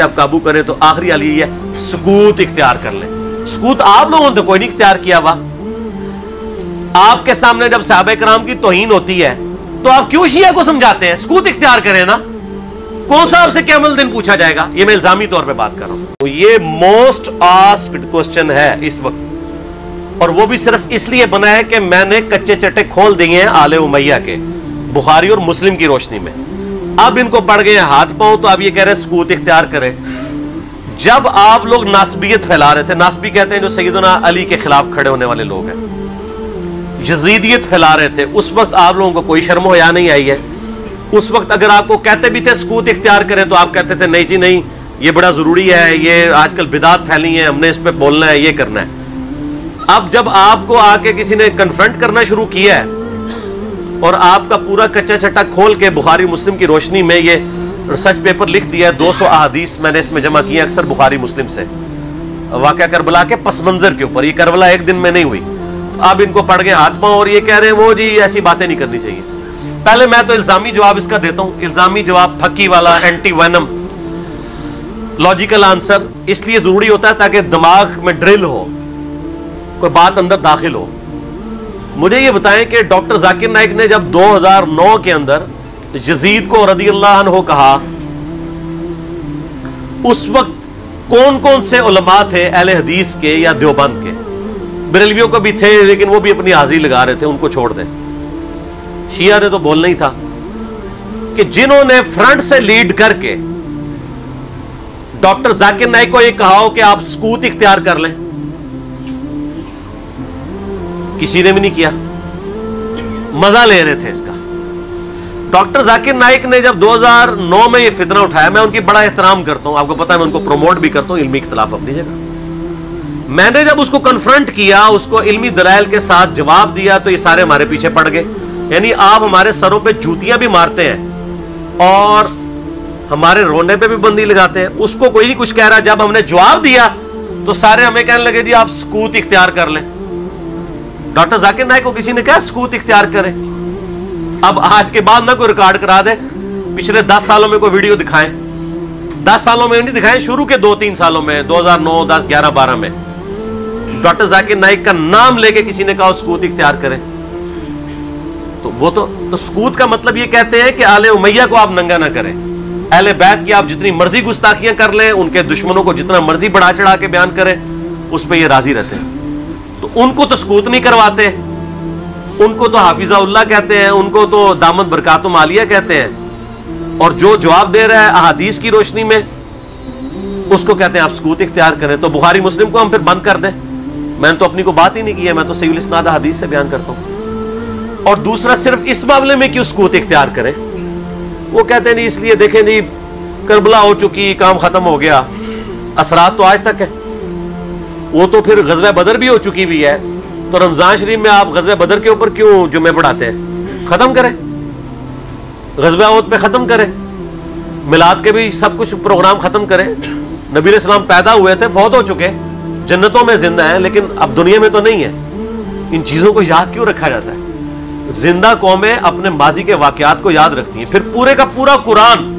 آپ قابو کریں تو آخری حل یہ ہے سکوت اختیار کر لیں. سکوت آپ لوگوں نے تو کوئی نہیں اختیار کیا ہوا. آپ کے سامنے جب صحابہ کرام کی توہین ہوتی ہے تو آپ کیوں شیعہ کو سمجھاتے ہیں؟ سکوت اختیار کریں نا. کون سا آپ سے قیامت دن پوچھا جائے گا؟ یہ میں الزامی طور پہ بات کر رہا ہوں. تو یہ موسٹ آسکڈ کوسچن ہے اس وقت, اور وہ بھی صرف اس لیے بنا ہے کہ میں نے کچے چٹے کھول دیے ہیں آل امیہ کے, بخاری اور مسلم کی روشنی میں. اب ان کو پڑ گئے ہیں ہاتھ پاؤں, تو اب یہ کہہ رہے ہیں سکوت اختیار کریں. جب آپ لوگ ناسبیت پھیلا رہے تھے, ناسبی کہتے ہیں جو سیدنا علی کے خلاف کھڑے ہونے والے لوگ ہیں, یزیدیت پھیلا رہے تھے, اس وقت آپ لوگوں کو کوئی شرم و حیا نہیں آئی ہے. اس وقت اگر آپ کو کہتے بھی تھے سکوت اختیار کریں تو آپ کہتے تھے نہیں جی نہیں, یہ بڑا ضروری ہے, یہ آج کل بدعات پھیلی ہیں, ہم نے اس پہ بولنا ہے, یہ کرنا ہے. اب جب آپ کو آ کے کسی نے کنفرنٹ کرنا شروع کیا ہے اور آپ کا پورا کچا چٹا کھول کے بخاری مسلم کی روشنی میں یہ ریسرچ پیپر لکھ دیا ہے, 200 احادیث میں نے اس میں جمع کی ہیں اکثر بخاری مسلم سے, واقعہ کربلا کے پس منظر کے اوپر. یہ کربلا ایک دن میں نہیں ہوئی. اب ان کو پڑ گئے ہاتھ پاؤں اور یہ کہہ رہے ہیں وہ جی ایسی باتیں نہیں کرنی چاہیے. پہلے میں تو الزامی جواب اس کا دیتا ہوں, الزامی جواب پھکی والا, اینٹی وینم, لاجیکل آنسر اس لیے ضروری ہوتا ہے تاکہ دماغ میں ڈرل ہو, کوئی بات اندر داخل ہو. مجھے یہ بتائیں کہ ڈاکٹر ذاکر نائک نے جب 2009 کے اندر یزید کو رضی اللہ عنہ کہا, اس وقت کون کون سے علماء تھے اہل حدیث کے یا دیوبند کے؟ بریلویوں کو بھی تھے لیکن وہ بھی اپنی حاضری لگا رہے تھے, ان کو چھوڑ دیں. شیعہ نے تو بولنا ہی تھا کہ جنہوں نے فرنٹ سے لیڈ کر کے ڈاکٹر ذاکر نائک کو یہ کہا ہو کہ آپ سکوت اختیار کر لیں, کسی نے بھی نہیں کیا, مزہ لے رہے تھے اس کا. ڈاکٹر ذاکر نائک نے جب 2009 میں یہ فتنہ اٹھایا, میں ان کی بڑا احترام کرتا ہوں, آپ کو پتا ہے میں ان کو پروموٹ بھی کرتا ہوں, علمی اختلاف اپنی جگہ. میں نے جب اس کو کنفرنٹ کیا, اس کو علمی دلائل کے ساتھ جواب دیا, تو یہ سارے ہمارے پیچھے پڑ گئے. یعنی آپ ہمارے سروں پہ جوتیاں بھی مارتے ہیں اور ہمارے رونے پہ بھی بندی لگاتے ہیں. اس کو کوئی نہیں کچھ کہہ رہا. جب ہم نے جواب دیا تو سارے ہمیں کہنے لگے جی آپ سکوت اختیار کر لیں. ڈاکٹر ذاکر نائک کو کسی نے کہا سکوت اختیار کریں. اب آج کے بعد نہ کوئی ریکارڈ کرا دے, پچھلے 10 سالوں میں کوئی ویڈیو دکھائیں. 10 سالوں میں نہیں دکھائیں, شروع کے 2-3 سالوں میں, 2009, 10, 11, 12 میں ڈاکٹر ذاکر نائک کا نام لے کے کسی نے کہا سکوت اختیار کریں. تو وہ تو سکوت کا مطلب یہ کہتے ہیں کہ آل امیہ کو آپ ننگا نہ کریں, اہل بیت کی آپ جتنی مرضی گستاخیاں کر لیں, ان کے دشمنوں کو جتنا مرضی بڑھا چڑھا کے بیان کریں, اس پہ یہ راضی رہتے ہیں. تو ان کو تو سکوت نہیں کرواتے, ان کو تو حافظہ اللہ کہتے ہیں, ان کو تو دامت برکاتم عالیہ کہتے ہیں, اور جو جواب دے رہا ہے احادیث کی روشنی میں اس کو کہتے ہیں آپ سکوت اختیار کریں. تو بخاری مسلم کو ہم پھر بند کر دیں؟ میں نے تو اپنی کو بات ہی نہیں کی ہے, میں تو صحیح الاسناد حدیث سے بیان کرتا ہوں. اور دوسرا صرف اس معاملے میں کیوں سکوت اختیار کریں؟ وہ کہتے ہیں نہیں اس لیے دیکھیں جی کربلا ہو چکی, کام ختم ہو گیا, اثرات تو آج تک ہے. وہ تو پھر غزوہ بدر بھی ہو چکی بھی ہے, تو رمضان شریف میں آپ غزوہ بدر کے اوپر کیوں جمعے پڑھاتے ہیں؟ ختم کریں, غزوہ احد پہ ختم کریں, میلاد کے بھی سب کچھ پروگرام ختم کریں. نبی علیہ السلام پیدا ہوئے تھے, فوت ہو چکے, جنتوں میں زندہ ہیں, لیکن اب دنیا میں تو نہیں ہے. ان چیزوں کو یاد کیوں رکھا جاتا ہے؟ زندہ قومیں اپنے ماضی کے واقعات کو یاد رکھتی ہیں. پھر پورے کا پورا قرآن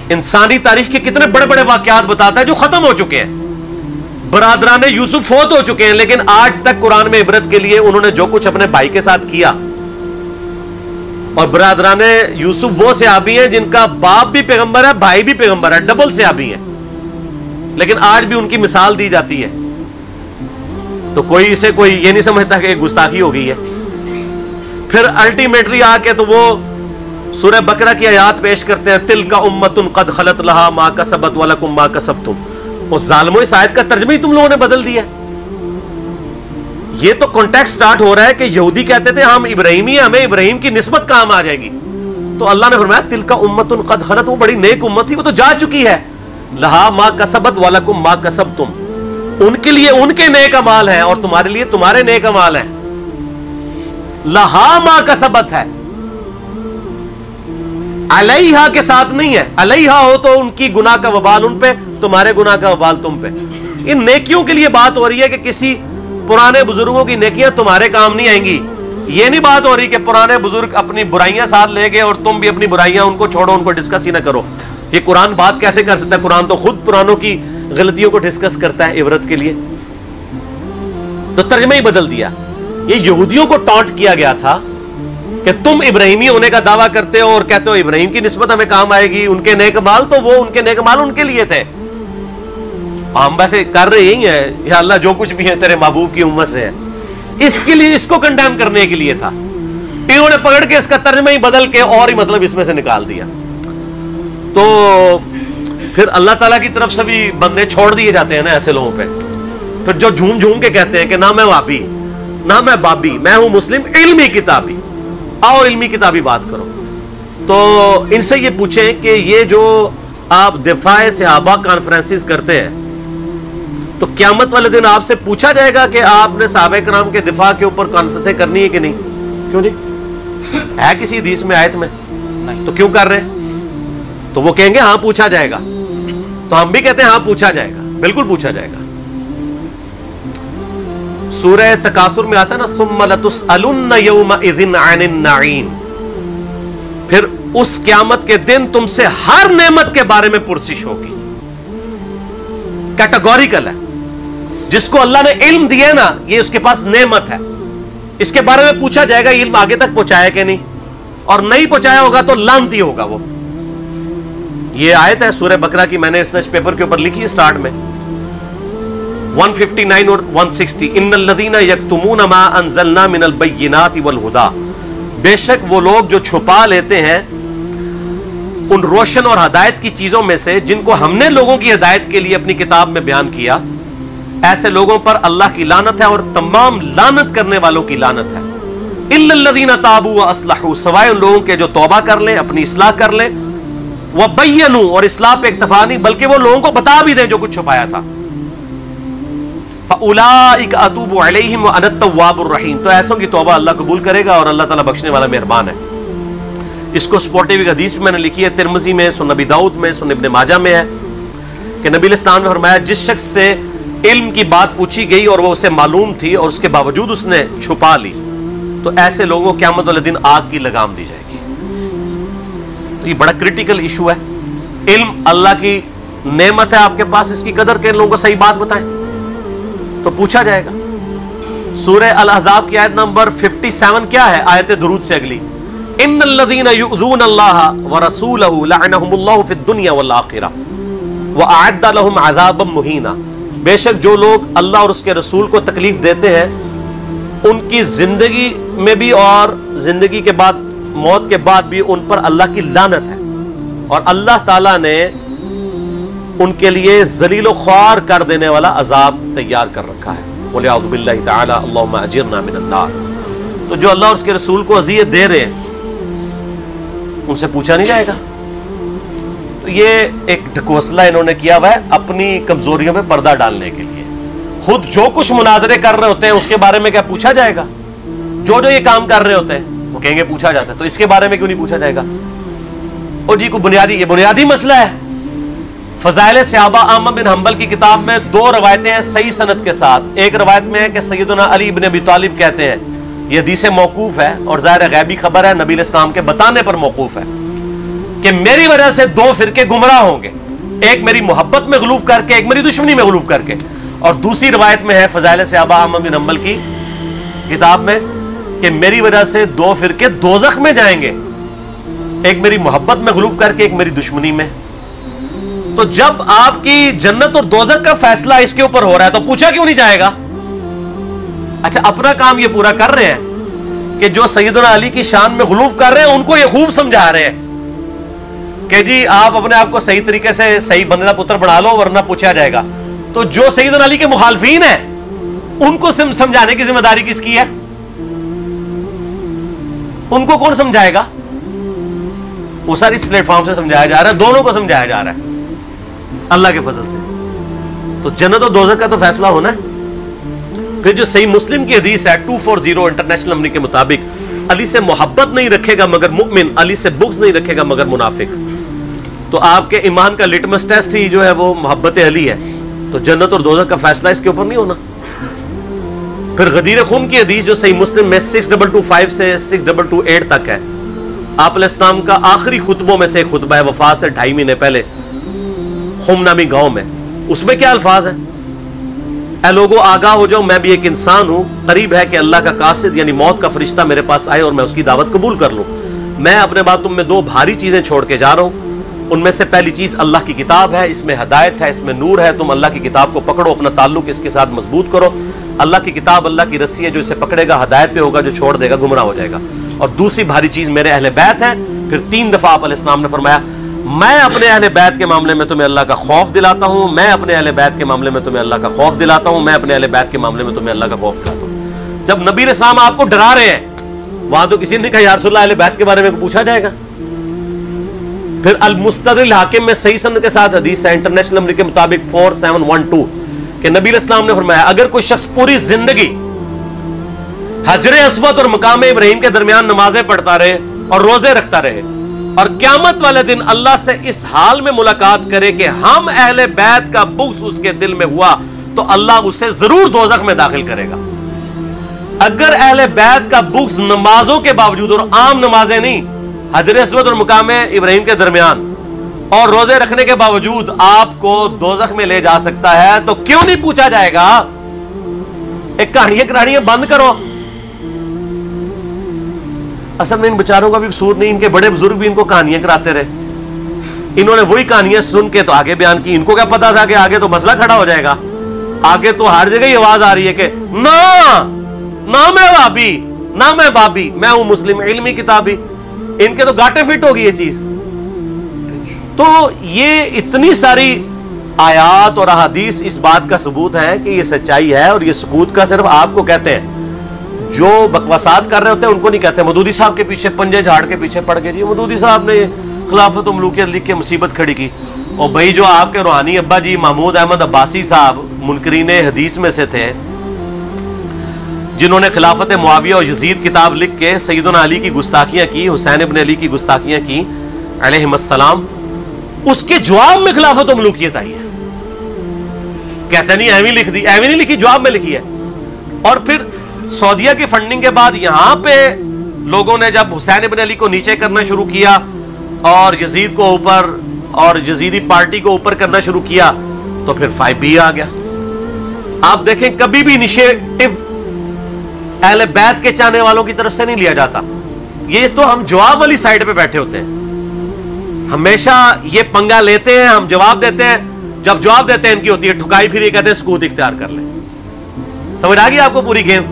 انسانی تاریخ کے کتنے بڑے بڑے واقعات بتاتا ہے جو ختم ہو چکے ہیں. برادران یوسف فوت ہو چکے ہیں, لیکن آج تک قرآن میں عبرت کے لیے انہوں نے جو کچھ اپنے بھائی کے ساتھ کیا. اور برادران یوسف وہ صحابی ہیں جن کا باپ بھی پیغمبر ہے, بھائی بھی پیغمبر ہے, ڈبل صحابی ہیں, لیکن آج بھی ان کی مثال دی جاتی ہے. تو کوئی اسے کوئی یہ نہیں سمجھتا کہ گستاخی ہو گئی ہے. پھر الٹیمیٹلی آ کے تو وہ سورہ بقرہ کی آیات پیش کرتے ہیں, تلک امۃ قد خلت لہا ما کسبت ولکم ما کسبتم. اور ظالموں اس آیت کا ترجمہ ہی تم لوگوں نے بدل دیا. یہ تو کانٹیکسٹ سٹارٹ ہو رہا ہے کہ یہودی کہتے تھے ہم ابراہیمی ہیں, ہمیں ابراہیم کی نسبت کام آ جائے گی. تو اللہ نے فرمایا تلک امۃ قد خلت, وہ بڑی نیک امت تھی, وہ تو جا چکی ہے. لہا ما کسبت ولکم ما کسبتم, ان کے لیے ان کے نیک اعمال ہیں اور تمہارے لیے تمہارے نیک اعمال ہیں. لہا ما کسبت ہے, علیہا کے ساتھ نہیں ہے. علیہا ہو تو ان کی گناہ کا وبال ان پہ, تمہارے گناہ کا وبال تم پہ. ان نیکیوں کے لیے بات ہو رہی ہے کہ کسی پرانے بزرگوں کی نیکیاں تمہارے کام نہیں آئیں گی. یہ نہیں بات ہو رہی کہ پرانے بزرگ اپنی برائیاں ساتھ لے گئے اور تم بھی اپنی برائیاں ان کو چھوڑو, ان کو ڈسکس ہی نہ کرو. یہ قرآن بات کیسے کر سکتا ہے؟ قرآن تو خود پرانوں کی غلطیوں کو ڈسکس کرتا ہے عبرت کے لیے. تو ترجمہ ہی بدل دیا. یہ یہودیوں کو ٹانٹ کیا گیا تھا کہ تم ابراہیمی ہونے کا دعویٰ کرتے ہو اور کہتے ہو ابراہیم کی نسبت ہمیں کام آئے گی, ان کے نیک مال تو وہ ان کے نیک مال ان کے لیے تھے. ہم ویسے کر رہے یہی ہیں, یا اللہ جو کچھ بھی ہے تیرے محبوب کی امت سے ہے. اس کے لیے, اس کو کنڈیم کرنے کے لیے تھا. انہوں نے پکڑ کے اس کا ترجمہ ہی بدل کے اور ہی مطلب اس میں سے نکال دیا. تو پھر اللہ تعالیٰ کی طرف سے بھی بندے چھوڑ دیے جاتے ہیں نا ایسے لوگوں پہ. پھر جو جھوم جھوم کے کہتے ہیں کہ نہ میں وابی نہ میں بابی, میں ہوں مسلم علمی کتابی, آؤ علمی کتابی بات کرو. تو ان سے یہ پوچھیں کہ یہ جو آپ دفاع صحابہ کانفرنسز کرتے ہیں, تو قیامت والے دن آپ سے پوچھا جائے گا کہ آپ نے صحابہ کرام کے دفاع کے اوپر کانفرنسیں کرنی ہے کہ نہیں؟ کیوں نہیں ہے کسی حدیث میں, آیت میں؟ تو کیوں کر رہے ہیں؟ تو وہ کہیں گے ہاں پوچھا جائے گا. تو ہم بھی کہتے ہیں ہاں پوچھا جائے گا, بالکل پوچھا جائے گا. سورہ تکاثر میں آتا ہے نا ثم لتسألن یومئذ عن النعیم, پھر اس قیامت کے دن تم سے ہر نعمت کے بارے میں پرسش ہوگی. کیٹیگوریکل ہے. جس کو اللہ نے علم دیا ہے نا, یہ اس کے پاس نعمت ہے, اس کے بارے میں پوچھا جائے گا علم آگے تک پہنچایا کہ نہیں, اور نہیں پہنچایا ہوگا تو لعنتی ہوگا وہ. یہ آیت ہے سورہ بقرہ کی, میں نے ریسرچ پیپر کے اوپر لکھی سٹارٹ میں 159 اور 160. ان الذین یکتمون ما انزلنا من البینات والہدی, بے شک وہ لوگ جو چھپا لیتے ہیں ان روشن اور ہدایت کی چیزوں میں سے جن کو ہم نے لوگوں کی ہدایت کے لیے اپنی کتاب میں بیان کیا, ایسے لوگوں پر اللہ کی لعنت ہے اور تمام لعنت کرنے والوں کی لعنت ہے. الا الذین تابوا واصلحوا, سوائے ان لوگوں کے جو توبہ کر لیں, اپنی اصلاح کر لیں, وبینوا, اور اصلاح پہ اکتفا نہیں بلکہ وہ لوگوں کو بتا بھی دیں جو کچھ چھپایا تھا. فاولئک اتوب علیہم وانا التواب الرحیم, تو ایسوں کی توبہ اللہ قبول کرے گا اور اللہ تعالیٰ بخشنے والا مہربان ہے. اس کو سپورٹیو ایک حدیث بھی میں نے لکھی ہے, ترمذی میں, سنن ابی داؤد میں, سنن ابن ماجہ میں ہے کہ نبی علیہ السلام نے فرمایا جس شخص سے علم کی بات پوچھی گئی اور وہ اسے معلوم تھی اور اس کے باوجود اس نے چھپا لی, تو ایسے لوگوں کو قیامت والے دن آگ کی لگام دی جائے گی. تو یہ بڑا کریٹیکل ایشو ہے. علم اللہ کی نعمت ہے آپ کے پاس, اس کی قدر کے لوگوں کو صحیح بات بتائیں تو پوچھا جائے گا. سورہ الاحزاب کی آیت نمبر 57 کیا ہے؟ آیت درود سے اگلی, ان الذین یؤذون اللہ ورسولہ لعنہم اللہ فی الدنیا والآخرہ واعد لہم عذابا مہینا, بے شک جو لوگ اللہ اور اس کے رسول کو تکلیف دیتے ہیں ان کی زندگی میں بھی اور زندگی کے بعد, موت کے بعد بھی ان پر اللہ کی لعنت ہے, اور اللہ تعالیٰ نے ان کے لیے ذلیل و خوار کر دینے والا عذاب تیار کر رکھا ہے. وَلِعَوْذُ بِاللَّهِ تَعَالَى اللَّهُمَّ أَجِرْنَا مِنَ النَّارِ. تو جو اللہ اور اس کے رسول کو اذیت دے رہے ہیں ان سے پوچھا نہیں جائے گا. تو یہ ایک ڈھکوسلا انہوں نے کیا ہوا ہے اپنی کمزوریوں پہ پردہ ڈالنے کے لیے. خود جو کچھ مناظرے کر رہے ہوتے ہیں اس کے بارے میں کیا پوچھا جائے گا؟ جو یہ کام کر رہے ہوتے ہیں وہ کہیں گے پوچھا جاتا ہے, تو اس کے بارے میں کیوں نہیں پوچھا جائے گا؟ اور جی کو یہ بنیادی مسئلہ ہے. فضائل صحابہ احمد بن حنبل کی کتاب میں 2 روایتیں ہیں صحیح سند کے ساتھ. ایک روایت میں ہے کہ سیدنا علی بن ابی طالب کہتے ہیں, یہ حدیث موقوف ہے اور ظاہر غیبی خبر ہے, نبی علیہ السلام کے بتانے پر موقوف ہے, کہ میری وجہ سے 2 فرقے گمراہ ہوں گے, ایک میری محبت میں غلوف کر کے, ایک میری دشمنی میں غلوف کر کے. اور دوسری روایت میں ہے فضائل صحابہ احمد بن حنبل کی کتاب میں کہ میری وجہ سے 2 فرقے دوزخ میں جائیں گے, ایک میری محبت میں غلوف کر کے, ایک میری دشمنی میں. تو جب آپ کی جنت اور دوزخ کا فیصلہ اس کے اوپر ہو رہا ہے تو پوچھا کیوں نہیں جائے گا؟ اچھا اپنا کام یہ پورا کر رہے ہیں کہ جو سیدنا علی کی شان میں غلوف کر رہے ہیں ان کو یہ خوب سمجھا رہے ہیں کہ جی آپ اپنے آپ کو صحیح طریقے سے صحیح بندے کا پتر بنا لو ورنہ پوچھا جائے گا. تو جو سیدنا علی کے مخالفین ہیں ان کو سمجھانے کی ذمہ داری کس کی ہے؟ ان کو کون سمجھائے گا؟ وہ ساری اس پلیٹ فارم سے سمجھایا جا رہا ہے, دونوں کو سمجھایا جا رہا ہے اللہ کے فضل سے. تو جنت و دوزخ کا تو فیصلہ ہونا ہے. پھر جو صحیح مسلم کی حدیث ہے 240 انٹرنیشنل نمبر کے مطابق, علی سے محبت نہیں رکھے گا مگر مؤمن, علی سے بغض نہیں رکھے گا مگر منافق. تو آپ کے ایمان کا لٹمس ٹیسٹ ہی جو ہے وہ محبت علی ہے. تو جنت اور دوزخ کا فیصلہ اس کے اوپر نہیں ہونا. پھر غدیر خون کی حدیث جو صحیح مسلم میں 6225 سے 6228 تک ہے, آپ علیہ السلام کا آخری خطبوں میں سے ایک خطبہ ہے وفات سے 2.5 مہینے پہلے خم نامی گاؤں میں. اس میں کیا الفاظ ہیں؟ اے لوگوں آگاہ ہو جاؤ، میں بھی ایک انسان ہوں، قریب ہے کہ اللہ کا قاصد یعنی موت کا فرشتہ میرے پاس آئے اور میں اس کی دعوت قبول کر لوں. میں اپنے بعد تم میں 2 بھاری چیزیں چھوڑ کے جا رہا ہوں. ان میں سے پہلی چیز اللہ کی کتاب ہے، اس میں ہدایت ہے، اس میں نور ہے. تم اللہ کی کتاب کو پکڑو، اپنا تعلق اس کے ساتھ مضبوط کرو. اللہ کی کتاب اللہ کی رسی ہے، جو اسے پکڑے گا ہدایت پہ ہوگا، جو چھوڑ دے گا گمراہ ہو جائے گا. اور دوسری بھاری چیز میرے اہل بیت ہے. پھر 3 دفعہ آپ علیہ السلام نے فرمایا میں اپنے اہل بیت کے معاملے میں تمہیں اللہ کا خوف دلاتا ہوں، میں اپنے اہل بیت کے معاملے میں تمہیں اللہ کا خوف دلاتا ہوں، میں اپنے اہل بیت کے معاملے میں تمہیں اللہ کا خوف دلاتا ہوں. جب نبی علیہ السلام آپ کو ڈرا رہے ہیں، وہاں تو کسی نے کہا یا رسول اللہ اہل بیت کے بارے میں پوچھا جائے گا. پھر المستدرک الحاکم میں صحیح سند کے ساتھ حدیث ہے انٹرنیشنل نمبر کے مطابق 4712 کہ نبی علیہ السلام نے فرمایا اگر کوئی شخص پوری زندگی حجر اسود اور مقام ابراہیم کے درمیان نمازیں پڑھتا رہے اور روزے رکھتا رہے اور قیامت والے دن اللہ سے اس حال میں ملاقات کرے کہ ہم اہل بیت کا بغض اس کے دل میں ہوا، تو اللہ اسے ضرور دوزخ میں داخل کرے گا. اگر اہل بیت کا بغض نمازوں کے باوجود، اور عام نمازیں نہیں، حجر اسود اور مقام ابراہیم کے درمیان اور روزے رکھنے کے باوجود آپ کو دوزخ میں لے جا سکتا ہے، تو کیوں نہیں پوچھا جائے گا؟ ایک کہانیاں بند کرو. اصل میں ان بیچاروں کا بھی قصور نہیں، ان کے بڑے بزرگ بھی ان کو کہانیاں کراتے رہے. انہوں نے وہی کہانیاں سن کے تو آگے بیان کی. ان کو کیا پتا تھا کہ آگے تو مسئلہ کھڑا ہو جائے گا، آگے تو ہر جگہ ہی آواز آ رہی ہے کہ نہ میں بابی، نہ میں بابی، میں ہوں مسلم علمی کتابی. ان کے تو گاٹے فٹ ہوگی یہ چیز. تو یہ اتنی ساری آیات اور احادیث اس بات کا ثبوت ہے کہ یہ سچائی ہے. اور یہ سکوت کا صرف آپ کو کہتے ہیں، جو بکواسات کر رہے ہوتے ہیں ان کو نہیں کہتے. مودودی صاحب کے پیچھے پنجے جھاڑ کے پیچھے پڑ گئے جی مودودی صاحب نے خلافت و ملوکیت لکھ کے مصیبت کھڑی کی. اور بھائی جو آپ کے روحانی ابا جی محمود احمد عباسی صاحب منکرین حدیث میں سے تھے، جنہوں نے خلافت معاویہ اور یزید کتاب لکھ کے سیدنا علی کی گستاخیاں کی، حسین ابن علی کی گستاخیاں کی علیہم السلام، اس کے جواب میں خلافت و ملوکیت آئی ہے. کہتے نہیں ایویں لکھ دی، ایویں نہیں لکھی، جواب میں لکھی ہے. اور پھر سعودیہ کی فنڈنگ کے بعد یہاں پہ لوگوں نے جب حسین ابن علی کو نیچے کرنا شروع کیا اور یزید کو اوپر اور یزیدی پارٹی کو اوپر کرنا شروع کیا، تو پھر 5B آ گیا. آپ دیکھیں کبھی بھی انیشیٹو اہل بیت کے چاہنے والوں کی طرف سے نہیں لیا جاتا. یہ تو ہم جواب والی سائڈ پہ بیٹھے ہوتے ہیں، ہمیشہ یہ پنگا لیتے ہیں، ہم جواب دیتے ہیں. جب جواب دیتے ہیں ان کی ہوتی ہے ٹھکائی، پھر یہ کہتے ہیں سکوت اختیار کر لیں. سمجھ آ گئی آپ کو پوری گیم؟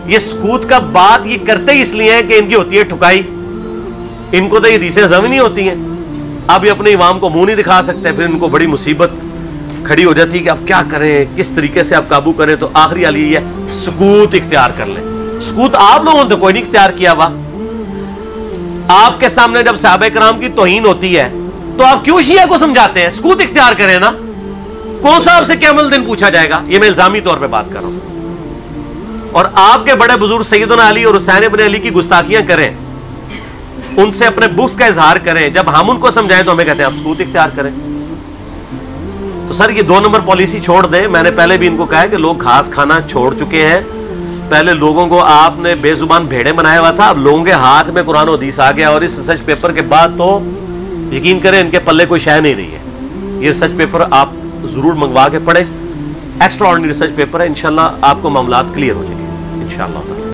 یہ سکوت کا بات یہ کرتے ہی اس لیے ہے کہ ان کی ہوتی ہے ٹھکائی. ان کو تو یہ حدیثیں ضمنی نہیں ہوتی ہیں. اب یہ اپنے امام کو منہ نہیں دکھا سکتے، پھر ان کو بڑی مصیبت کھڑی ہو جاتی ہے کہ اب کیا کریں، کس طریقے سے آپ قابو کریں. تو آخری حل یہ ہے سکوت اختیار کر لیں. سکوت آپ لوگوں نے تو کوئی نہیں اختیار کیا ہوا. آپ کے سامنے جب صحابہ کرام کی توہین ہوتی ہے تو آپ کیوں شیعہ کو سمجھاتے ہیں؟ سکوت اختیار کریں نا. کون سا آپ سے قیامت دن پوچھا جائے گا؟ یہ میں الزامی طور پہ بات کر رہا ہوں. اور آپ کے بڑے بزرگ سیدنا علی اور حسین ابن علی کی گستاخیاں کریں، ان سے اپنے بغض کا اظہار کریں، جب ہم ان کو سمجھائیں تو ہمیں کہتے ہیں آپ سکوت اختیار کریں. تو سر یہ 2 نمبر پالیسی چھوڑ دیں. میں نے پہلے بھی ان کو کہا ہے کہ لوگ گھاس کھانا چھوڑ چکے ہیں. پہلے لوگوں کو آپ نے بے زبان بھیڑے بنایا ہوا تھا، اب لوگوں کے ہاتھ میں قرآن و حدیث آ گیا. اور اس ریسرچ پیپر کے بعد تو یقین کریں ان کے پلے کوئی شے نہیں رہی ہے. یہ ریسرچ پیپر آپ ضرور منگوا کے پڑھیں. ایکسٹرا آرڈنری ریسرچ پیپر ہے، انشاءاللہ آپ کو معاملات کلیئر ہو جائیں گے انشاءاللہ.